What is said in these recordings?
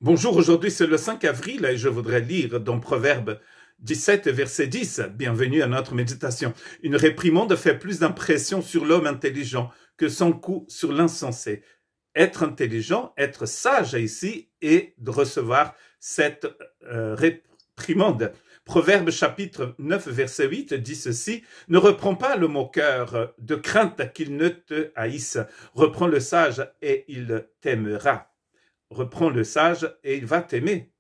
Bonjour, aujourd'hui c'est le 5 avril et je voudrais lire dans Proverbe 17, verset 10. Bienvenue à notre méditation. Une réprimande fait plus d'impression sur l'homme intelligent que son coup sur l'insensé. Être intelligent, être sage ici et de recevoir cette réprimande. Proverbe chapitre 9, verset 8 dit ceci: « Ne reprends pas le moqueur de crainte qu'il ne te haïsse. Reprends le sage et il t'aimera. » Reprends le sage et il va t'aimer.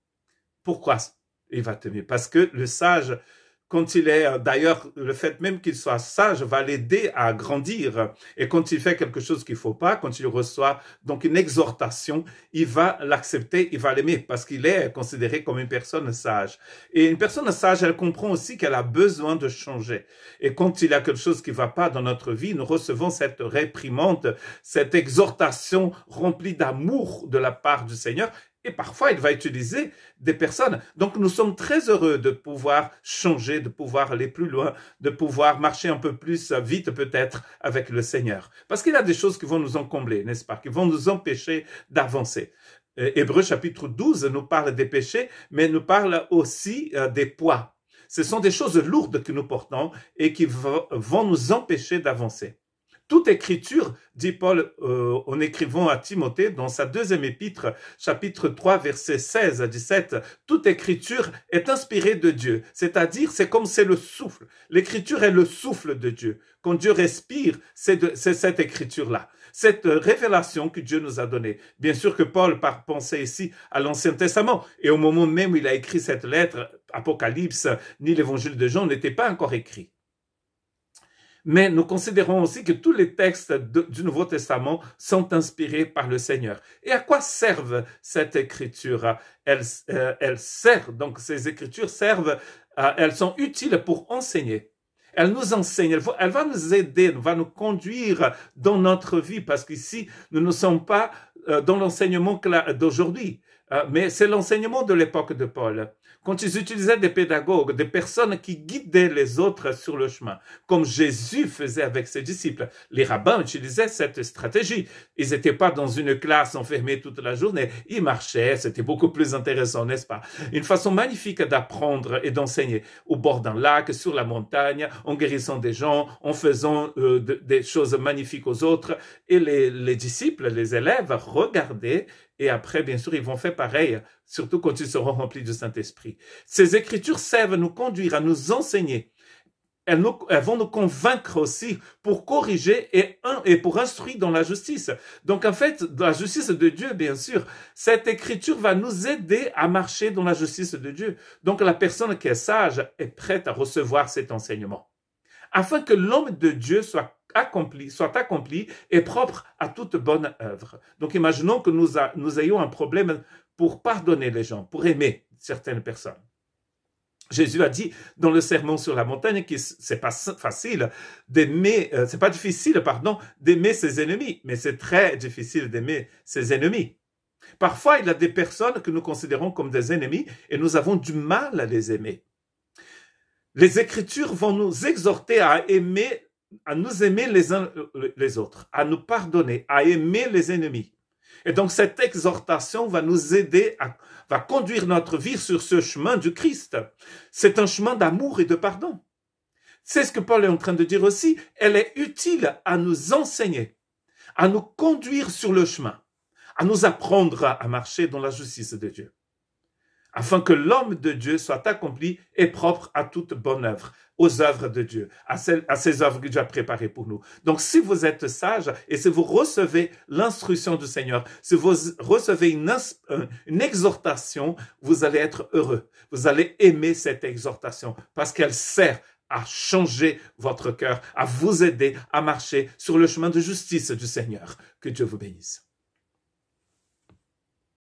Pourquoi il va t'aimer? Parce que le sage, quand il est, d'ailleurs, le fait même qu'il soit sage va l'aider à grandir. Et quand il fait quelque chose qu'il ne faut pas, quand il reçoit donc une exhortation, il va l'accepter, il va l'aimer parce qu'il est considéré comme une personne sage. Et une personne sage, elle comprend aussi qu'elle a besoin de changer. Et quand il y a quelque chose qui ne va pas dans notre vie, nous recevons cette réprimande, cette exhortation remplie d'amour de la part du Seigneur. Et parfois, il va utiliser des personnes. Donc, nous sommes très heureux de pouvoir changer, de pouvoir aller plus loin, de pouvoir marcher un peu plus vite peut-être avec le Seigneur. Parce qu'il y a des choses qui vont nous encombrer, n'est-ce pas, qui vont nous empêcher d'avancer. Hébreux chapitre 12 nous parle des péchés, mais nous parle aussi des poids. Ce sont des choses lourdes que nous portons et qui vont nous empêcher d'avancer. Toute écriture, dit Paul en écrivant à Timothée dans sa deuxième épître, chapitre 3, versets 16 à 17, toute écriture est inspirée de Dieu. C'est-à-dire, c'est comme c'est le souffle. L'écriture est le souffle de Dieu. Quand Dieu respire, c'est cette écriture-là. Cette révélation que Dieu nous a donnée. Bien sûr que Paul pensait ici à l'Ancien Testament. Et au moment même où il a écrit cette lettre, Apocalypse, ni l'Évangile de Jean n'étaient pas encore écrits. Mais nous considérons aussi que tous les textes du Nouveau Testament sont inspirés par le Seigneur. Et à quoi servent cette écriture? Elles servent, donc ces écritures servent, elles sont utiles pour enseigner. Elle nous enseigne, elle va nous aider, elle va nous conduire dans notre vie, parce qu'ici, nous ne sommes pas dans l'enseignement d'aujourd'hui, mais c'est l'enseignement de l'époque de Paul. Quand ils utilisaient des pédagogues, des personnes qui guidaient les autres sur le chemin, comme Jésus faisait avec ses disciples, les rabbins utilisaient cette stratégie. Ils n'étaient pas dans une classe enfermée toute la journée, ils marchaient, c'était beaucoup plus intéressant, n'est-ce pas? Une façon magnifique d'apprendre et d'enseigner au bord d'un lac, sur la montagne, en guérissant des gens, en faisant des choses magnifiques aux autres. Et les disciples, les élèves, regardaient. Et après, bien sûr, ils vont faire pareil, surtout quand ils seront remplis du Saint-Esprit. Ces écritures servent à nous conduire, à nous enseigner. Elles vont nous convaincre aussi pour corriger et pour instruire dans la justice. Donc, en fait, dans la justice de Dieu, bien sûr, cette écriture va nous aider à marcher dans la justice de Dieu. Donc, la personne qui est sage est prête à recevoir cet enseignement. Afin que l'homme de Dieu soit accompli et propre à toute bonne œuvre. Donc, imaginons que nous ayons un problème pour pardonner les gens, pour aimer certaines personnes. Jésus a dit dans le sermon sur la montagne que c'est pas facile d'aimer, c'est pas difficile, pardon, d'aimer ses ennemis, mais c'est très difficile d'aimer ses ennemis. Parfois, il y a des personnes que nous considérons comme des ennemis et nous avons du mal à les aimer. Les Écritures vont nous exhorter à nous aimer les uns les autres, à nous pardonner, à aimer les ennemis. Et donc cette exhortation va nous aider, va conduire notre vie sur ce chemin du Christ. C'est un chemin d'amour et de pardon. C'est ce que Paul est en train de dire aussi. Elle est utile à nous enseigner, à nous conduire sur le chemin, à nous apprendre à marcher dans la justice de Dieu, afin que l'homme de Dieu soit accompli et propre à toute bonne œuvre, aux œuvres de Dieu, à ces œuvres que Dieu a préparées pour nous. Donc, si vous êtes sage et si vous recevez l'instruction du Seigneur, si vous recevez une exhortation, vous allez être heureux. Vous allez aimer cette exhortation parce qu'elle sert à changer votre cœur, à vous aider à marcher sur le chemin de justice du Seigneur. Que Dieu vous bénisse.